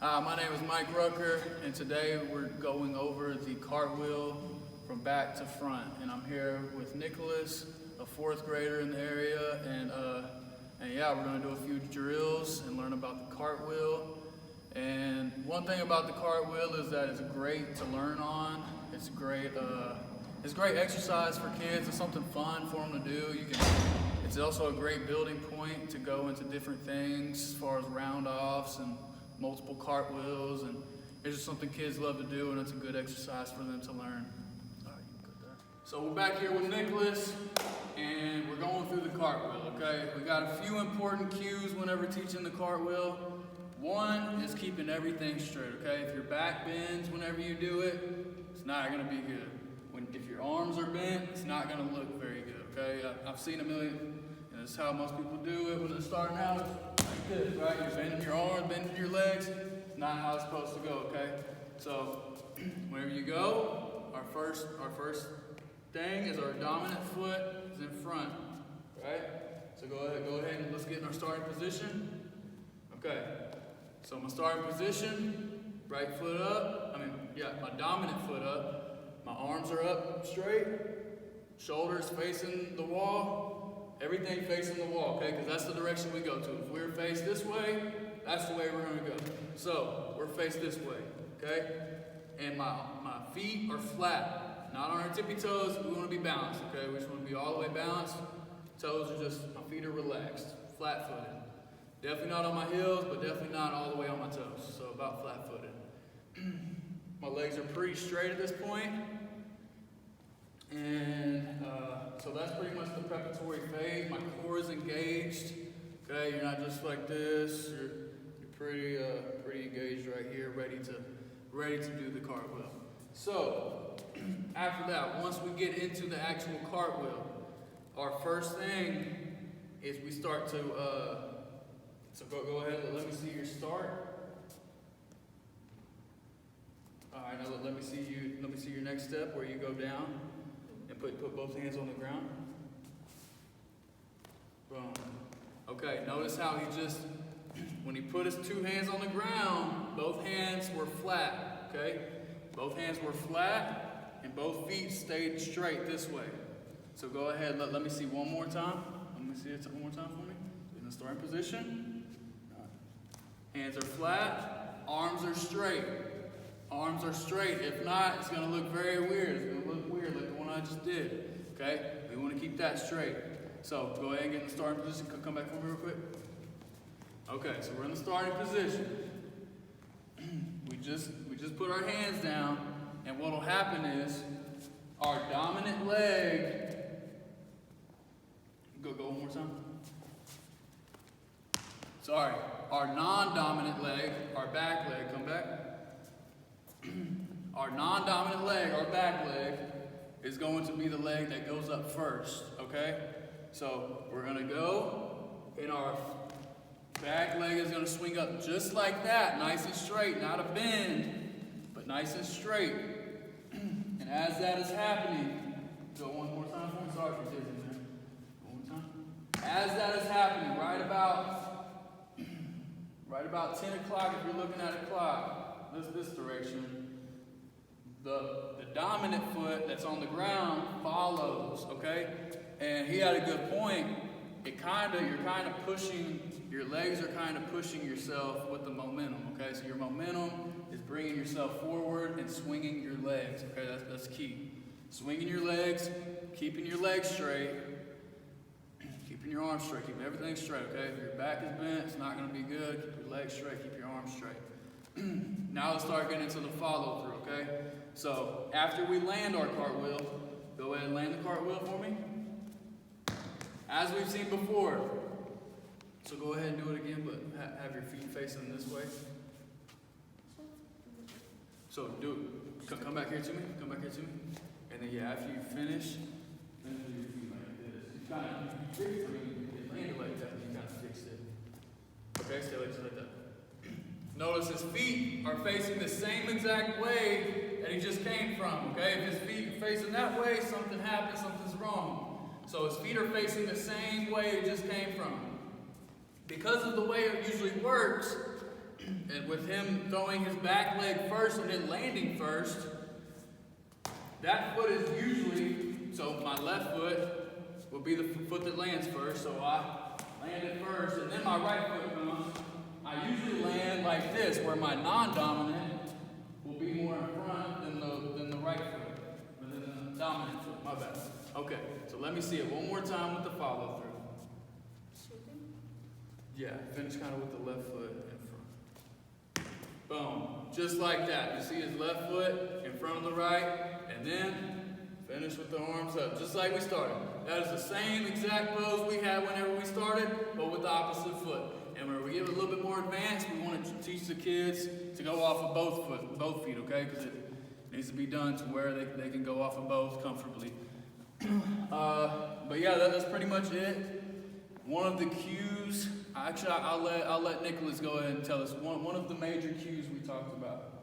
My name is Mike Rucker, and today we're going over the cartwheel from back to front. And I'm here with Nicholas, a fourth grader in the area, and yeah, we're going to do a few drills and learn about the cartwheel. And one thing about the cartwheel is that it's great to learn on. It's great exercise for kids. It's something fun for them to do. It's also a great building point to go into different things as far as round-offs and multiple cartwheels, and it's just something kids love to do, and it's a good exercise for them to learn. All right, you can put that. So we're back here with Nicholas, and we're going through the cartwheel, okay? We got a few important cues whenever teaching the cartwheel. One is keeping everything straight, okay? If your back bends whenever you do it, it's not gonna be good. If your arms are bent, it's not gonna look very good, okay? I've seen a million, and that's how most people do it when they're starting out. Like this, right? You're bending your arms, bending your legs. It's not how it's supposed to go, okay? So, whenever you go, our first thing is our dominant foot is in front, right? So go ahead and let's get in our starting position. Okay. So my starting position, right foot up. My dominant foot up. My arms are up straight. Shoulders facing the wall. Everything facing the wall, okay? Because that's the direction we go to. If we're faced this way, that's the way we're going to go. So, we're faced this way, okay? And my feet are flat. Not on our tippy toes. We want to be balanced, okay? We just want to be all the way balanced. Toes are just, my feet are relaxed. Flat-footed. Definitely not on my heels, but definitely not all the way on my toes. So, about flat-footed. My legs are pretty straight at this point. And so that's pretty much the preparatory phase. My core is engaged. Okay, you're not just like this. You're pretty engaged right here, ready to do the cartwheel. So after that, once we get into the actual cartwheel, our first thing is we start to. So go ahead. Let me see your start. All right, now let me see you. Let me see your next step where you go down. And put both hands on the ground. Boom. Okay, notice how when he put his two hands on the ground, both hands were flat, okay? Both hands were flat, and both feet stayed straight this way. So go ahead, let me see one more time. Let me see it one more time for me. In the starting position. Hands are flat, arms are straight. Arms are straight. If not, it's going to look very weird. It's going to look weird like the one I just did. Okay? We want to keep that straight. So go ahead and get in the starting position. Come back for me real quick. Okay, so we're in the starting position. We just put our hands down, and what will happen is our dominant leg. Go one more time. Sorry. Our non-dominant leg, our back leg, come back. Our non-dominant leg, our back leg, is going to be the leg that goes up first, okay? So we're going to go, and our back leg is going to swing up just like that, nice and straight, not a bend, but nice and straight. And as that is happening, go one more time for me. Sorry for dizzy, man. One more time. As that is happening, right about 10 o'clock, if you're looking at a clock, this direction, the dominant foot that's on the ground follows, okay? And he had a good point. You're kind of pushing, your legs are kind of pushing yourself with the momentum, okay? So your momentum is bringing yourself forward and swinging your legs, okay? That's key. Swinging your legs, keeping your legs straight, keeping your arms straight, keeping everything straight, okay? If your back is bent, it's not going to be good. Keep your legs straight, keep your arms straight. Now let's start getting into the follow through, okay? So after we land our cartwheel, go ahead and land the cartwheel for me. As we've seen before. So go ahead and do it again, but have your feet facing this way. So do it. Come back here to me. Come back here to me. And then after you finish, then do your feet like this. You kind of fix it. You land it like that, and you kind of fix it. Okay, stay like that. Notice his feet are facing the same exact way that he just came from, okay? If his feet are facing that way, something happened, something's wrong. So his feet are facing the same way it just came from. Because of the way it usually works, And with him throwing his back leg first and then landing first, that foot is usually, so my left foot will be the foot that lands first, so I land it first, and then my right foot comes. I usually land like this, where my non-dominant will be more in front than the right foot, or than the dominant foot, my bad. Okay, so let me see it one more time with the follow through. Yeah, finish kind of with the left foot in front. Boom, just like that. You see his left foot in front of the right, and then finish with the arms up, just like we started. That is the same exact pose we had whenever we started, but with the opposite foot. And when we get a little bit more advanced, we want to teach the kids to go off of both feet, okay? Because it needs to be done to where they can go off of both comfortably. But yeah, that's pretty much it. One of the cues, actually I'll let Nicholas go ahead and tell us one of the major cues we talked about.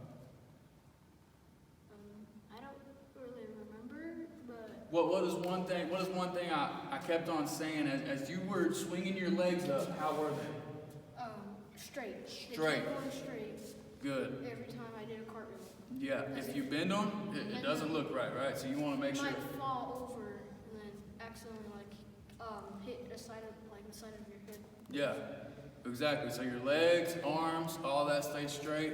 I don't really remember, but What is one thing I kept on saying as you were swinging your legs up, how were they? straight. Straight. They kept going straight. Good. Every time I did a cartwheel. Yeah, if you bend them, it doesn't look right, right? So you want to make You sure. might fall over and then accidentally hit the side of your head. Yeah, exactly. So your legs, arms, all that stays straight.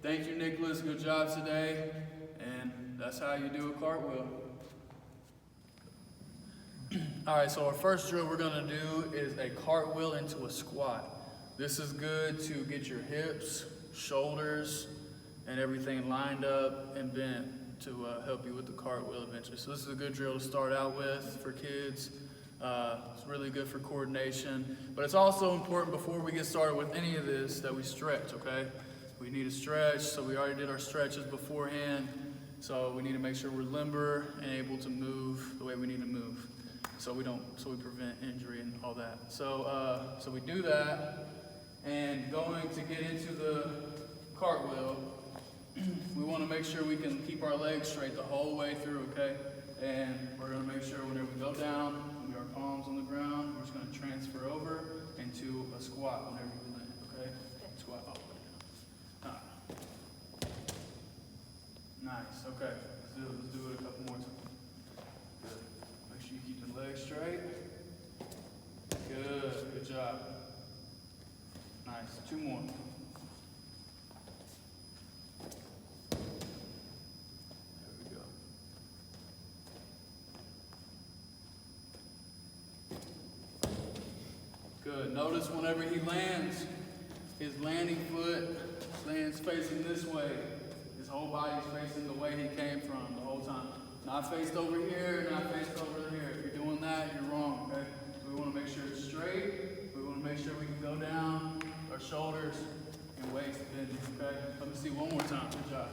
Thank you, Nicholas. Good job today. And that's how you do a cartwheel. All right, so our first drill we're going to do is a cartwheel into a squat. This is good to get your hips, shoulders, and everything lined up and bent to help you with the cartwheel eventually. So this is a good drill to start out with for kids. It's really good for coordination, but it's also important before we get started with any of this that we stretch, okay? We need to stretch, so we already did our stretches beforehand, so we need to make sure we're limber and able to move the way we need to move, so we prevent injury and all that. So we do that, and going to get into the cartwheel, we want to make sure we can keep our legs straight the whole way through, okay? And we're going to make sure whenever we go down, we get our palms on the ground, we're just going to transfer over into a squat whenever we land, okay? Squat all the way down. All right. Nice, okay. Let's do it a couple more times. Good. Make sure you keep the legs straight. Good job. Nice, 2 more. Good. Notice whenever he lands, his landing foot lands facing this way. His whole body's facing the way he came from the whole time. Not faced over here, not faced over here. If you're doing that, you're wrong, okay? So we want to make sure it's straight. We want to make sure we can go down our shoulders and waist bending, okay? Let me see one more time. Good job.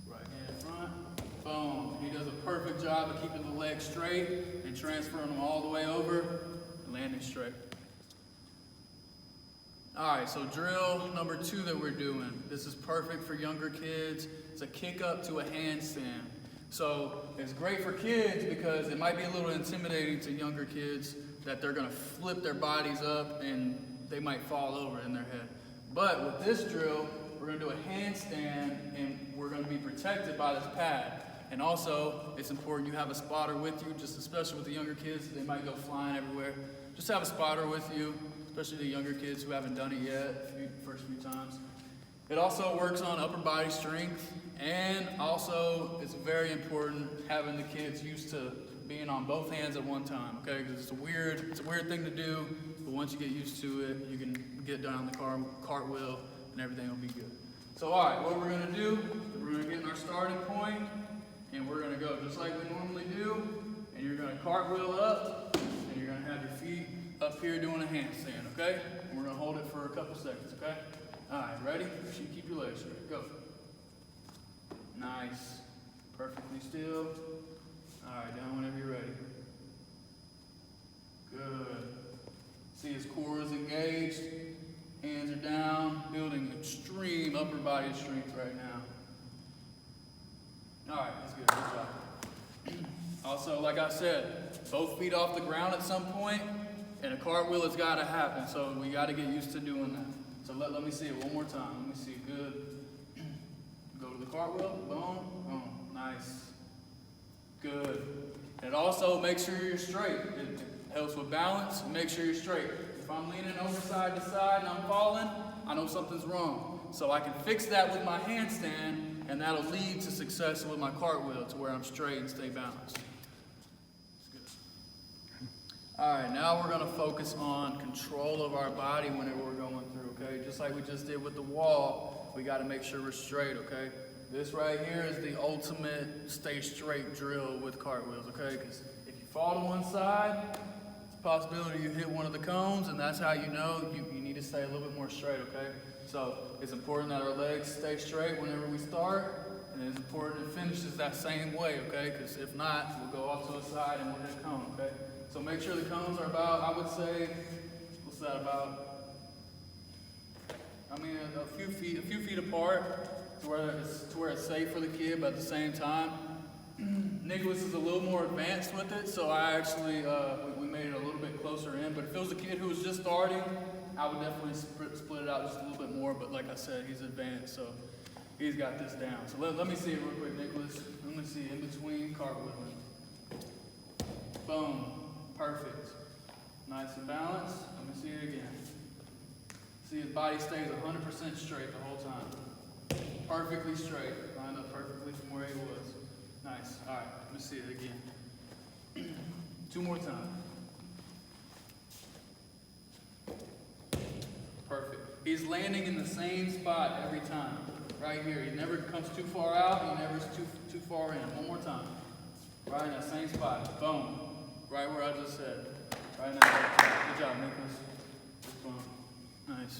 Right hand in front. Boom. He does a perfect job of keeping the legs straight and transferring them all the way over. Landing straight. All right, so drill number 2 that we're doing. This is perfect for younger kids. It's a kick up to a handstand. So it's great for kids because it might be a little intimidating to younger kids that they're gonna flip their bodies up and they might fall over in their head. But with this drill, we're gonna do a handstand and we're gonna be protected by this pad. And also, it's important you have a spotter with you, just especially with the younger kids, they might go flying everywhere. Just have a spotter with you, especially the younger kids who haven't done it yet, first few times. It also works on upper body strength, and also it's very important having the kids used to being on both hands at one time, okay? Because it's a weird thing to do, but once you get used to it, you can get down the cartwheel and everything will be good. So all right, what we're gonna do, we're gonna get in our starting point, and we're gonna go just like we normally do, and you're gonna cartwheel up, and you're gonna have your feet up here doing a handstand, okay? And we're gonna hold it for a couple seconds, okay? All right, ready? Make sure you keep your legs straight. Go. Nice. Perfectly still. All right, down whenever you're ready. Good. See his core is engaged. Hands are down, building extreme upper body strength right now. All right, that's good. Good job. Also, like I said, both feet off the ground at some point, and a cartwheel has got to happen, so we got to get used to doing that. So let me see it one more time. Let me see, good. Go to the cartwheel, boom, boom, nice. Good. And also make sure you're straight. It helps with balance, make sure you're straight. If I'm leaning over side to side and I'm falling, I know something's wrong. So I can fix that with my handstand, and that'll lead to success with my cartwheel to where I'm straight and stay balanced. All right, now we're gonna focus on control of our body whenever we're going through, okay? Just like we just did with the wall, we gotta make sure we're straight, okay? This right here is the ultimate stay straight drill with cartwheels, okay? Because if you fall to one side, it's a possibility you hit one of the cones, and that's how you know you need to stay a little bit more straight, okay? So it's important that our legs stay straight whenever we start, and it's important it finishes that same way, okay? Because if not, we'll go off to the side and we'll hit a cone, okay? So make sure the cones are about, I would say, what's that about? I mean, a few feet apart to where it's safe for the kid, but at the same time, Nicholas is a little more advanced with it, so I actually, we made it a little bit closer in. But if it was a kid who was just starting, I would definitely split it out just a little bit more, but like I said, he's advanced, so he's got this down. So let me see it real quick, Nicholas. Let me see in between cartwheeling. Boom. Perfect. Nice and balanced. Let me see it again. See, his body stays 100% straight the whole time. Perfectly straight. Lined up perfectly from where he was. Nice. All right, let me see it again. 2 more times. Perfect. He's landing in the same spot every time. Right here. He never comes too far out. He never is too far in. 1 more time. Right in that same spot. Boom. Right where I just said. Right now. Good job, Nicholas. Boom. Nice.